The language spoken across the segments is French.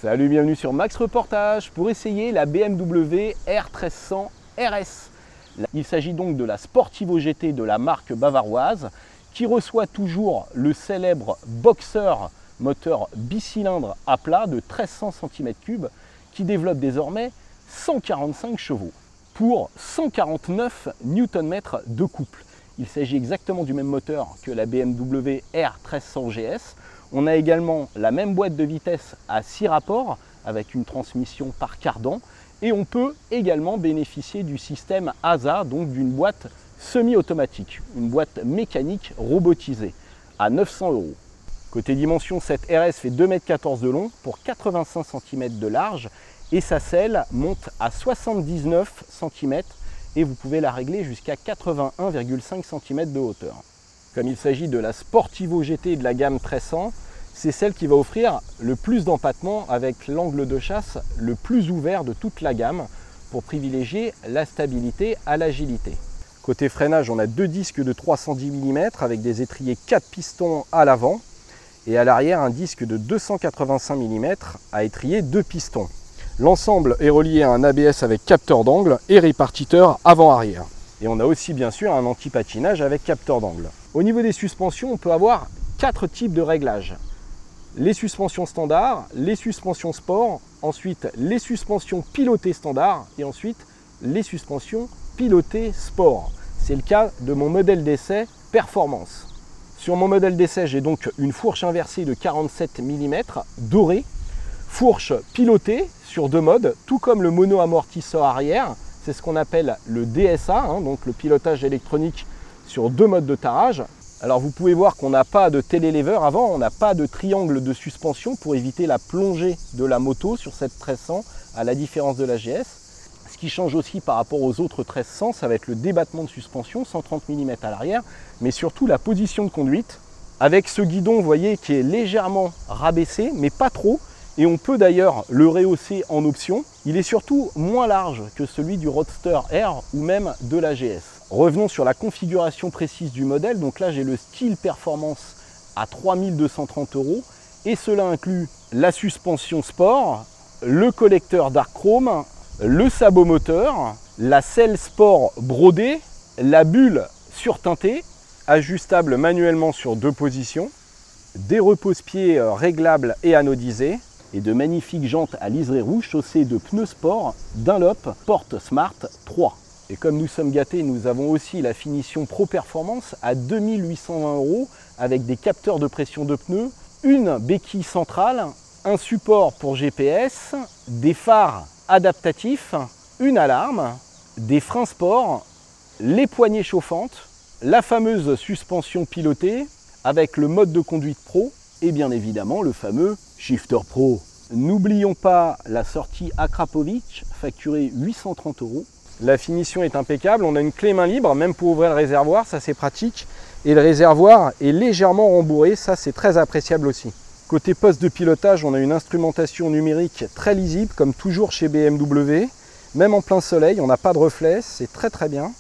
Salut, bienvenue sur Max Reportage pour essayer la BMW R1300 RS. Il s'agit donc de la Sportivo GT de la marque bavaroise qui reçoit toujours le célèbre Boxer moteur bicylindre à plat de 1300 cm3 qui développe désormais 145 chevaux pour 149 Nm de couple. Il s'agit exactement du même moteur que la BMW R1300 GS. On a également la même boîte de vitesse à 6 rapports avec une transmission par cardan et on peut également bénéficier du système ASA, donc d'une boîte semi-automatique, une boîte mécanique robotisée à 900 €. Côté dimension, cette RS fait 2,14 m de long pour 85 cm de large et sa selle monte à 79 cm et vous pouvez la régler jusqu'à 81,5 cm de hauteur. Comme il s'agit de la Sportivo GT de la gamme 1300, c'est celle qui va offrir le plus d'empattement avec l'angle de chasse le plus ouvert de toute la gamme pour privilégier la stabilité à l'agilité. Côté freinage, on a deux disques de 310 mm avec des étriers 4 pistons à l'avant et à l'arrière un disque de 285 mm à étrier 2 pistons. L'ensemble est relié à un ABS avec capteur d'angle et répartiteur avant-arrière. Et on a aussi bien sûr un anti-patinage avec capteur d'angle. Au niveau des suspensions, on peut avoir 4 types de réglages. Les suspensions standards, les suspensions sport, ensuite les suspensions pilotées standard et ensuite les suspensions pilotées sport. C'est le cas de mon modèle d'essai Performance. Sur mon modèle d'essai, j'ai donc une fourche inversée de 47 mm dorée, fourche pilotée sur deux modes, tout comme le mono-amortisseur arrière. C'est ce qu'on appelle le DSA, donc le pilotage électronique sur deux modes de tarage. Alors vous pouvez voir qu'on n'a pas de télélever avant, on n'a pas de triangle de suspension pour éviter la plongée de la moto sur cette 1300 à la différence de la GS. Ce qui change aussi par rapport aux autres 1300, ça va être le débattement de suspension, 130 mm à l'arrière, mais surtout la position de conduite avec ce guidon, vous voyez, qui est légèrement rabaissé, mais pas trop. Et on peut d'ailleurs le rehausser en option. Il est surtout moins large que celui du Roadster R ou même de la GS. Revenons sur la configuration précise du modèle. Donc là, j'ai le style performance à 3230 € et cela inclut la suspension sport, le collecteur dark chrome, le sabot moteur, la selle sport brodée, la bulle surteintée, ajustable manuellement sur deux positions, des repose-pieds réglables et anodisés, et de magnifiques jantes à liseré rouge chaussées de pneus sport Dunlop Sport Smart 3. Et comme nous sommes gâtés, nous avons aussi la finition Pro Performance à 2820 € avec des capteurs de pression de pneus, une béquille centrale, un support pour GPS, des phares adaptatifs, une alarme, des freins sport, les poignées chauffantes, la fameuse suspension pilotée avec le mode de conduite pro et bien évidemment le fameux Shifter Pro. N'oublions pas la sortie Akrapovic facturée 830 €. La finition est impeccable, on a une clé main libre même pour ouvrir le réservoir, ça c'est pratique. Et le réservoir est légèrement rembourré, ça c'est très appréciable aussi. Côté poste de pilotage, on a une instrumentation numérique très lisible comme toujours chez BMW. Même en plein soleil, on n'a pas de reflets, c'est très bien.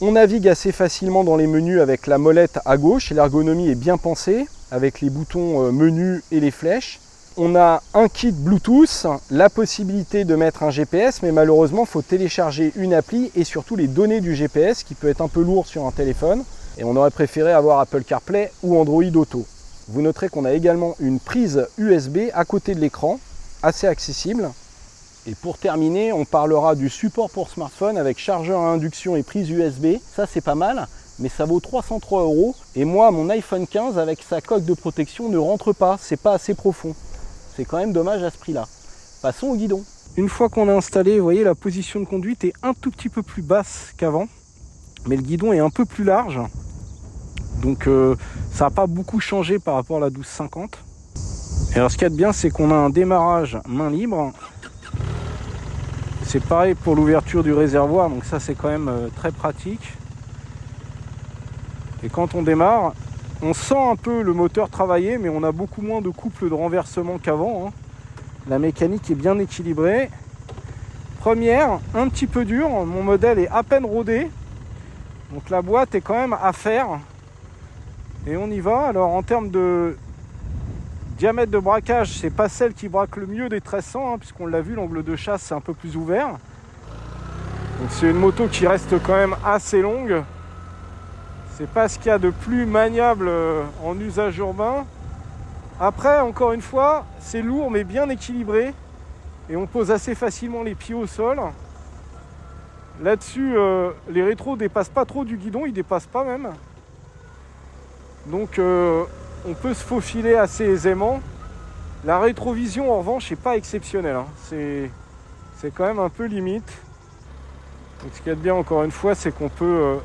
On navigue assez facilement dans les menus avec la molette à gauche et l'ergonomie est bien pensée avec les boutons menus et les flèches. On a un kit Bluetooth, la possibilité de mettre un GPS, mais malheureusement, il faut télécharger une appli et surtout les données du GPS qui peut être un peu lourd sur un téléphone. Et on aurait préféré avoir Apple CarPlay ou Android Auto. Vous noterez qu'on a également une prise USB à côté de l'écran, assez accessible. Et pour terminer, on parlera du support pour smartphone avec chargeur à induction et prise USB. Ça, c'est pas mal, mais ça vaut 303 €. Et moi, mon iPhone 15 avec sa coque de protection ne rentre pas, c'est pas assez profond. C'est quand même dommage à ce prix-là. Passons au guidon. Une fois qu'on a installé, vous voyez, la position de conduite est un tout petit peu plus basse qu'avant, mais le guidon est un peu plus large. Donc ça n'a pas beaucoup changé par rapport à la 1250. Et alors ce qu'il y a de bien, c'est qu'on a un démarrage main libre. C'est pareil pour l'ouverture du réservoir, donc ça c'est quand même très pratique. Et quand on démarre, on sent un peu le moteur travailler, mais on a beaucoup moins de couple de renversement qu'avant. La mécanique est bien équilibrée. Première, un petit peu dur, mon modèle est à peine rodé. Donc la boîte est quand même à faire. Et on y va. Alors en termes diamètre de braquage, c'est pas celle qui braque le mieux des 1300, hein, puisqu'on l'a vu, l'angle de chasse c'est un peu plus ouvert. Donc c'est une moto qui reste quand même assez longue. C'est pas ce qu'il y a de plus maniable en usage urbain. Après, encore une fois, c'est lourd mais bien équilibré. Et on pose assez facilement les pieds au sol. Là-dessus, les rétros dépassent pas trop du guidon, ils dépassent pas même. Donc on peut se faufiler assez aisément. La rétrovision en revanche n'est pas exceptionnelle, hein. C'est quand même un peu limite. Donc ce qu'il y a de bien encore une fois, c'est qu'on peut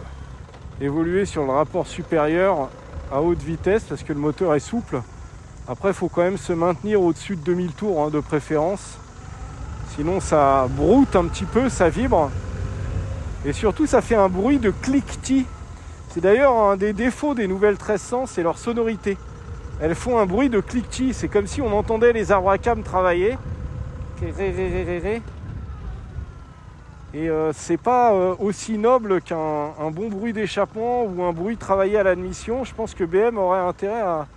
évoluer sur le rapport supérieur à haute vitesse parce que le moteur est souple. Après il faut quand même se maintenir au-dessus de 2000 tours, hein, de préférence. Sinon ça broute un petit peu, ça vibre. Et surtout ça fait un bruit de cliquetis. C'est d'ailleurs un des défauts des nouvelles 1300, c'est leur sonorité. Elles font un bruit de cliquetis, c'est comme si on entendait les arbres à cam travailler. Et c'est pas aussi noble qu'un bon bruit d'échappement ou un bruit travaillé à l'admission. Je pense que BM aurait intérêt à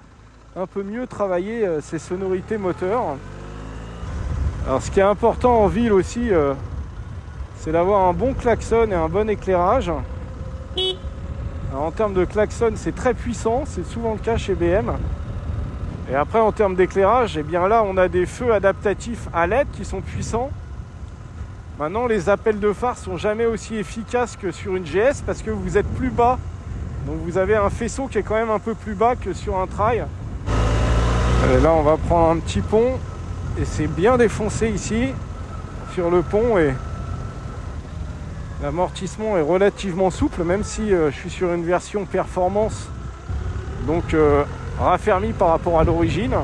un peu mieux travailler ses sonorités moteurs. Alors ce qui est important en ville aussi, c'est d'avoir un bon klaxon et un bon éclairage. Alors, en termes de klaxon, c'est très puissant, c'est souvent le cas chez BM. Et après, en termes d'éclairage, eh bien là, on a des feux adaptatifs à LED qui sont puissants. Maintenant, les appels de phare sont jamais aussi efficaces que sur une GS parce que vous êtes plus bas. Donc vous avez un faisceau qui est quand même un peu plus bas que sur un trail. Et là, on va prendre un petit pont et c'est bien défoncé ici sur le pont et l'amortissement est relativement souple, même si je suis sur une version performance, donc raffermi par rapport à l'origine.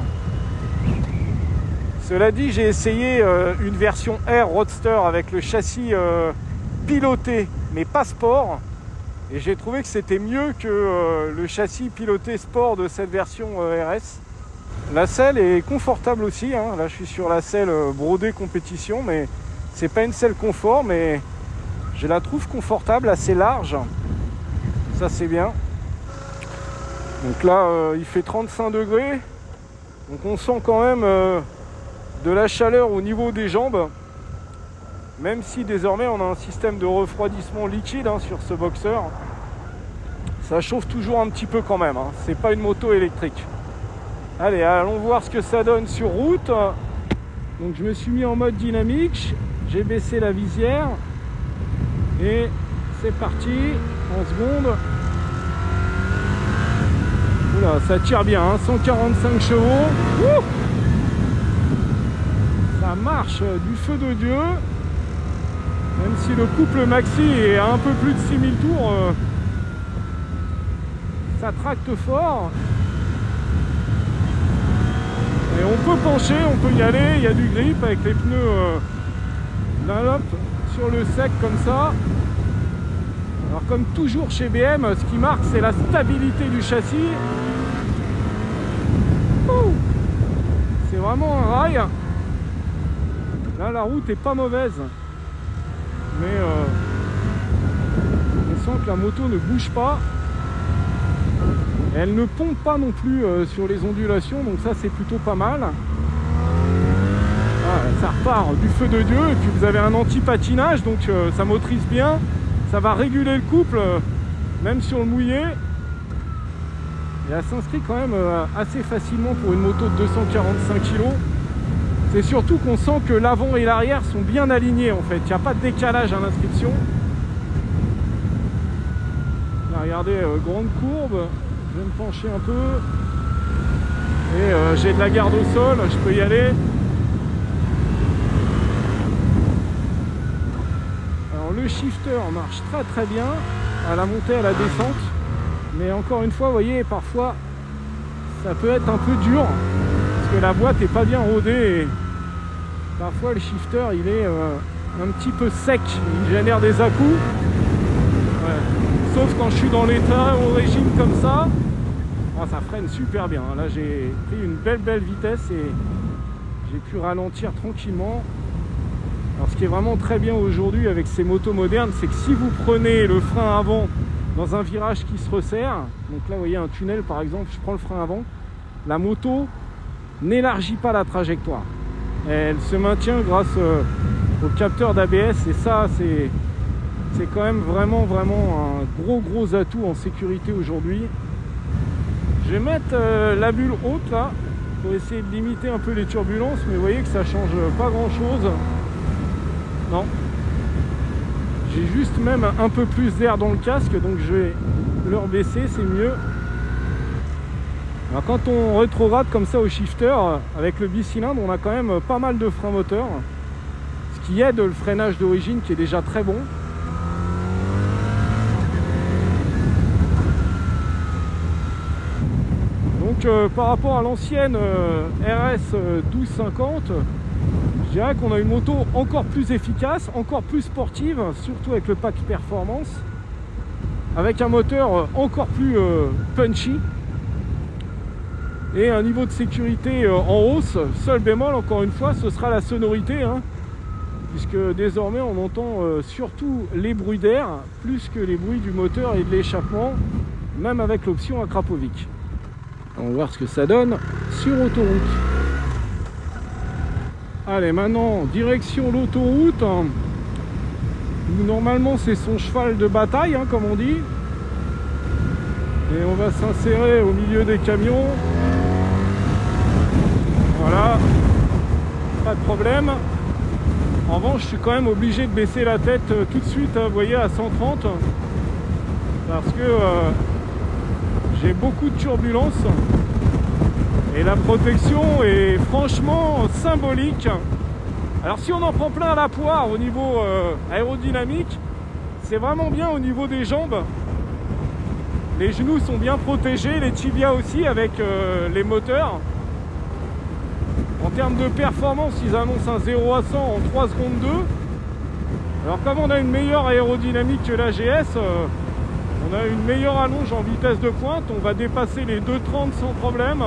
Cela dit, j'ai essayé une version R Roadster avec le châssis piloté, mais pas sport. Et j'ai trouvé que c'était mieux que le châssis piloté sport de cette version RS. La selle est confortable aussi, hein. Là, je suis sur la selle brodée compétition, mais c'est pas une selle confort, mais je la trouve confortable, assez large. Ça, c'est bien. Donc là, il fait 35 degrés. Donc on sent quand même de la chaleur au niveau des jambes. Même si désormais, on a un système de refroidissement liquide, hein, sur ce boxer. Ça chauffe toujours un petit peu quand même, hein. C'est pas une moto électrique. Allez, allons voir ce que ça donne sur route. Donc je me suis mis en mode dynamique. J'ai baissé la visière. Et c'est parti, en seconde. Oula, ça tire bien, hein, 145 chevaux. Ouh, ça marche du feu de Dieu. Même si le couple maxi est à un peu plus de 6000 tours, ça tracte fort. Et on peut pencher, on peut y aller, il y a du grip avec les pneus Dunlop sur le sec comme ça. Alors comme toujours chez BM, ce qui marque c'est la stabilité du châssis. C'est vraiment un rail. Là la route est pas mauvaise. Mais on sent que la moto ne bouge pas. Elle ne pompe pas non plus sur les ondulations, donc ça c'est plutôt pas mal. Ah, ça repart du feu de Dieu, et puis vous avez un anti-patinage, donc ça motorise bien. Ça va réguler le couple, même sur le mouillé. Et elle s'inscrit quand même assez facilement pour une moto de 245 kg. C'est surtout qu'on sent que l'avant et l'arrière sont bien alignés en fait. Il n'y a pas de décalage à l'inscription. Là, regardez, grande courbe. Je vais me pencher un peu. Et j'ai de la garde au sol, je peux y aller. Alors le shifter marche très très bien à la montée, à la descente. Mais encore une fois, vous voyez, parfois ça peut être un peu dur. Parce que la boîte n'est pas bien rodée. Et parfois le shifter il est un petit peu sec. Il génère des à-coups. Ouais. Sauf quand je suis dans l'état au régime comme ça. Oh, ça freine super bien. Là j'ai pris une belle vitesse et j'ai pu ralentir tranquillement. Alors ce qui est vraiment très bien aujourd'hui avec ces motos modernes, c'est que si vous prenez le frein avant dans un virage qui se resserre, donc là vous voyez un tunnel par exemple, je prends le frein avant, la moto n'élargit pas la trajectoire. Elle se maintient grâce au capteur d'ABS et ça c'est quand même vraiment un gros atout en sécurité aujourd'hui. Je vais mettre la bulle haute là pour essayer de limiter un peu les turbulences, mais vous voyez que ça change pas grand chose. Non, j'ai juste même un peu plus d'air dans le casque, donc je vais le rebaisser, c'est mieux. Alors quand on rétrograde comme ça au shifter avec le bicylindre, on a quand même pas mal de frein moteur, ce qui aide le freinage d'origine qui est déjà très bon. Donc par rapport à l'ancienne RS 1250, je dirais qu'on a une moto encore plus efficace, encore plus sportive, surtout avec le pack performance, avec un moteur encore plus punchy et un niveau de sécurité en hausse. Seul bémol, encore une fois, ce sera la sonorité, hein, puisque désormais on entend surtout les bruits d'air plus que les bruits du moteur et de l'échappement, même avec l'option Akrapovic. On va voir ce que ça donne sur autoroute. Allez, maintenant direction l'autoroute, où normalement c'est son cheval de bataille, hein, comme on dit. Et on va s'insérer au milieu des camions. Voilà, pas de problème. En revanche, je suis quand même obligé de baisser la tête tout de suite, hein, vous voyez, à 130, parce que j'ai beaucoup de turbulences et la protection est franchement symbolique. Alors si on en prend plein la poire au niveau aérodynamique, c'est vraiment bien au niveau des jambes. Les genoux sont bien protégés, les tibias aussi avec les moteurs. En termes de performance, ils annoncent un 0 à 100 en 3 secondes 2. Alors comme on a une meilleure aérodynamique que la GS, on a une meilleure allonge en vitesse de pointe, on va dépasser les 2,30 sans problème.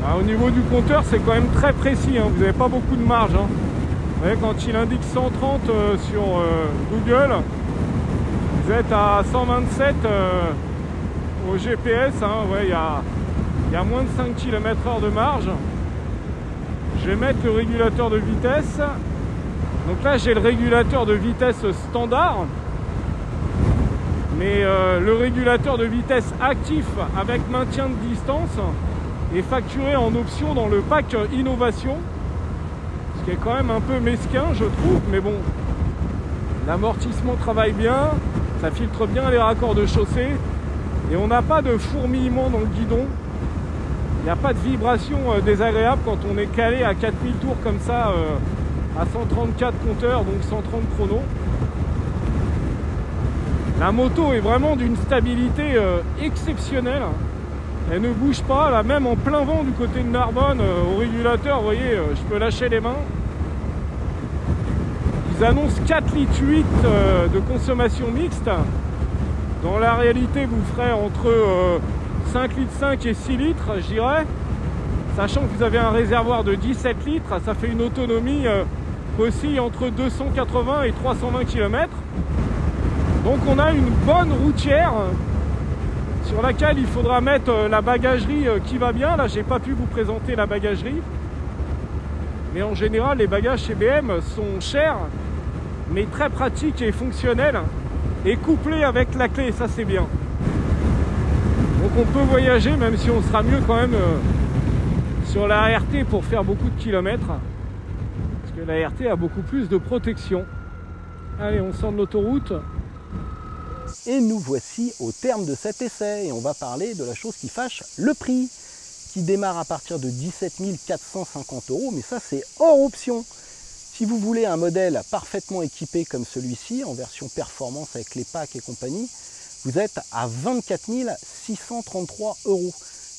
Alors, au niveau du compteur, c'est quand même très précis, hein, vous n'avez pas beaucoup de marge. Hein. Vous voyez, quand il indique 130 sur Google, vous êtes à 127 au GPS, hein, ouais, il y a moins de 5 km/h de marge. Je vais mettre le régulateur de vitesse. Donc là, j'ai le régulateur de vitesse standard. Mais le régulateur de vitesse actif avec maintien de distance est facturé en option dans le pack innovation, ce qui est quand même un peu mesquin, je trouve, mais bon, l'amortissement travaille bien, ça filtre bien les raccords de chaussée et on n'a pas de fourmillement dans le guidon. Il n'y a pas de vibration désagréable quand on est calé à 4000 tours comme ça à 134 compteurs, donc 130 chronos. La moto est vraiment d'une stabilité exceptionnelle. Elle ne bouge pas, là, même en plein vent du côté de Narbonne, au régulateur, vous voyez, je peux lâcher les mains. Ils annoncent 4,8 litres de consommation mixte. Dans la réalité, vous ferez entre 5,5 litres et 6 litres, je dirais. Sachant que vous avez un réservoir de 17 litres, ça fait une autonomie aussi entre 280 et 320 km. Donc on a une bonne routière sur laquelle il faudra mettre la bagagerie qui va bien. Là, j'ai pas pu vous présenter la bagagerie. Mais en général, les bagages chez BM sont chers, mais très pratiques et fonctionnels, et couplés avec la clé, ça c'est bien. Donc on peut voyager, même si on sera mieux quand même sur la RT pour faire beaucoup de kilomètres. Parce que la RT a beaucoup plus de protection. Allez, on sort de l'autoroute. Et nous voici au terme de cet essai et on va parler de la chose qui fâche, le prix, qui démarre à partir de 17 450 €, mais ça c'est hors option. Si vous voulez un modèle parfaitement équipé comme celui-ci, en version performance avec les packs et compagnie, vous êtes à 24 633 €.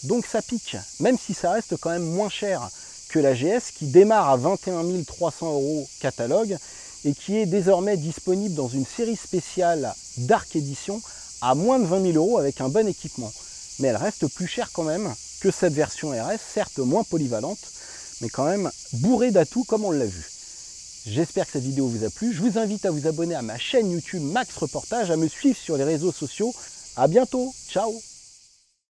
Donc ça pique, même si ça reste quand même moins cher que la GS qui démarre à 21 300 € catalogue et qui est désormais disponible dans une série spéciale Dark Edition à moins de 20 000 € avec un bon équipement. Mais elle reste plus chère quand même que cette version RS, certes moins polyvalente, mais quand même bourrée d'atouts comme on l'a vu. J'espère que cette vidéo vous a plu. Je vous invite à vous abonner à ma chaîne YouTube Max Reportage, à me suivre sur les réseaux sociaux. À bientôt, ciao!